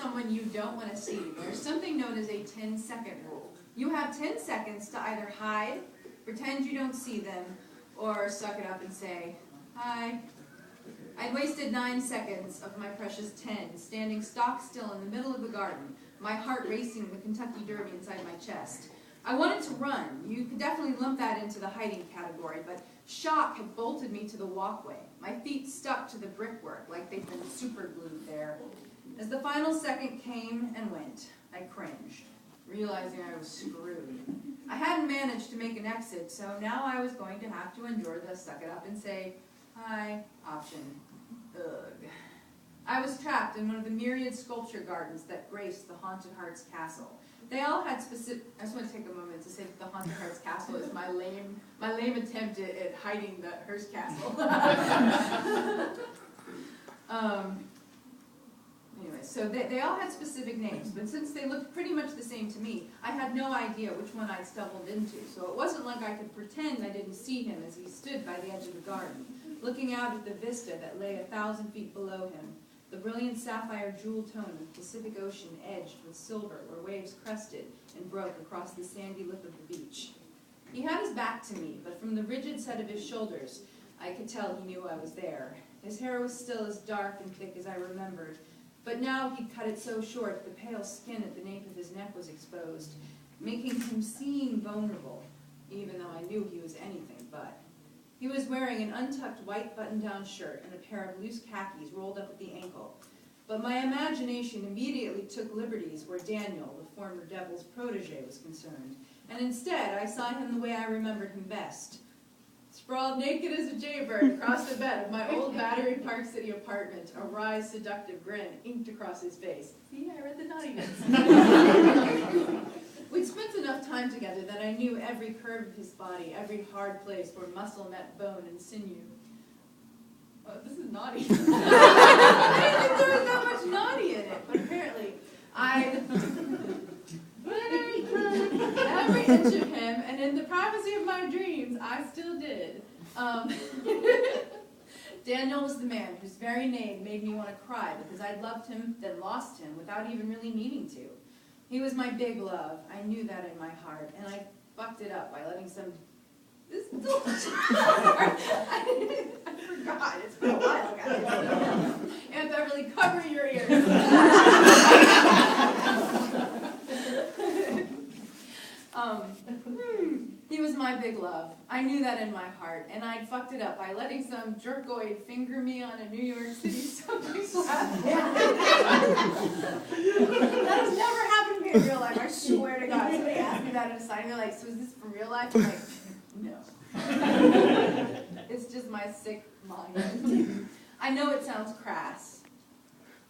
someone you don't want to see, there's something known as a 10-second rule. You have 10 seconds to either hide, pretend you don't see them, or suck it up and say, hi. I'd wasted 9 seconds of my precious 10 standing stock still in the middle of the garden, my heart racing the Kentucky Derby inside my chest. I wanted to run. You could definitely lump that into the hiding category, but shock had bolted me to the walkway. My feet stuck to the brickwork like they'd been superglued there. As the final second came and went, I cringed, realizing I was screwed. I hadn't managed to make an exit, so now I was going to have to endure the suck it up and say, hi option. Ugh. I was trapped in one of the myriad sculpture gardens that graced the Haunted Hearts Castle. They all had specific. I just want to take a moment to say that the Haunted Hearts Castle is my lame attempt at hiding the Hearst Castle. Anyway, so they all had specific names, but since they looked pretty much the same to me, I had no idea which one I'd stumbled into. So it wasn't like I could pretend I didn't see him as he stood by the edge of the garden, looking out at the vista that lay 1,000 feet below him. The brilliant sapphire jewel tone of the Pacific Ocean edged with silver where waves crested and broke across the sandy lip of the beach. He had his back to me, but from the rigid set of his shoulders, I could tell he knew I was there. His hair was still as dark and thick as I remembered, but now he'd cut it so short the pale skin at the nape of his neck was exposed, making him seem vulnerable, even though I knew he was anything but. He was wearing an untucked white button-down shirt and a pair of loose khakis rolled up at the ankle. But my imagination immediately took liberties where Daniel, the former Devil's protege, was concerned. And instead, I saw him the way I remembered him best. Sprawled naked as a jaybird across the bed of my old Battery Park City apartment, a wry, seductive grin inked across his face. See, I read the naughtiness. We'd spent enough time together that I knew every curve of his body, every hard place where muscle met bone and sinew. Oh, this is naughty. I didn't think there was that much naughty in it, but apparently every inch of him, and in the privacy of my dreams, I still did. Daniel was the man whose very name made me want to cry because I'd loved him, then lost him without even really meaning to. He was my big love. I knew that in my heart, and I fucked it up by letting some... This is I forgot. It's been a while, guys. Aunt Beverly, cover your ears. He was my big love. I knew that in my heart, and I'd fucked it up by letting some jerkoid finger me on a New York City subway platform. That has never happened to me in real life. I swear to God. Somebody asked me that in a sign, they're like, so is this for real life? I'm like, no. It's just my sick mind. I know it sounds crass.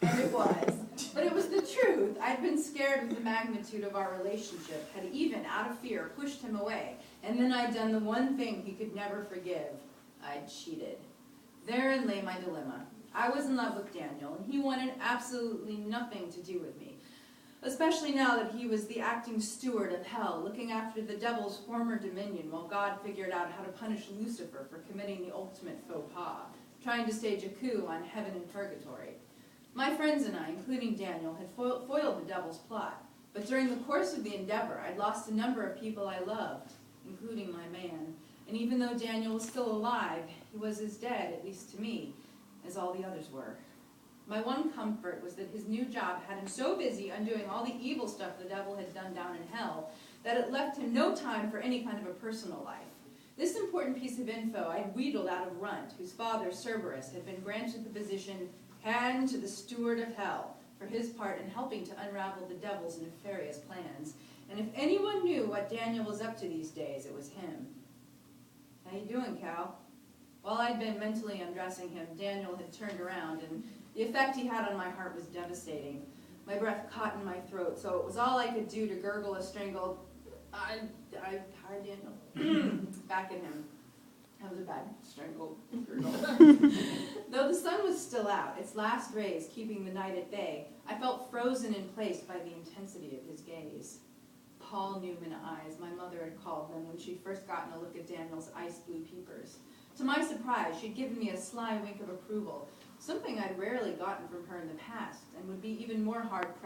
And it was. But it was the truth. I'd been scared of the magnitude of our relationship, had even, out of fear, pushed him away. And then I'd done the one thing he could never forgive. I'd cheated. Therein lay my dilemma. I was in love with Daniel, and he wanted absolutely nothing to do with me. Especially now that he was the acting steward of hell, looking after the devil's former dominion while God figured out how to punish Lucifer for committing the ultimate faux pas, trying to stage a coup on heaven and purgatory. My friends and I, including Daniel, had foiled the devil's plot, but during the course of the endeavor, I'd lost a number of people I loved, including my man. And even though Daniel was still alive, he was as dead, at least to me, as all the others were. My one comfort was that his new job had him so busy undoing all the evil stuff the devil had done down in hell that it left him no time for any kind of a personal life. This important piece of info I'd wheedled out of Runt, whose father, Cerberus, had been granted the position hand to the steward of hell for his part in helping to unravel the devil's nefarious plans. And if anyone knew what Daniel was up to these days, it was him. How you doing, Cal? While I'd been mentally undressing him, Daniel had turned around, and the effect he had on my heart was devastating. My breath caught in my throat, so it was all I could do to gurgle a strangled, hi, Daniel, back at him. That was a bad strangled gurgle. Though the sun was still out, its last rays keeping the night at bay, I felt frozen in place by the intensity of his gaze. Paul Newman eyes, my mother had called them when she'd first gotten a look at Daniel's ice blue peepers. To my surprise, she'd given me a sly wink of approval, something I'd rarely gotten from her in the past, and would be even more hard-pressed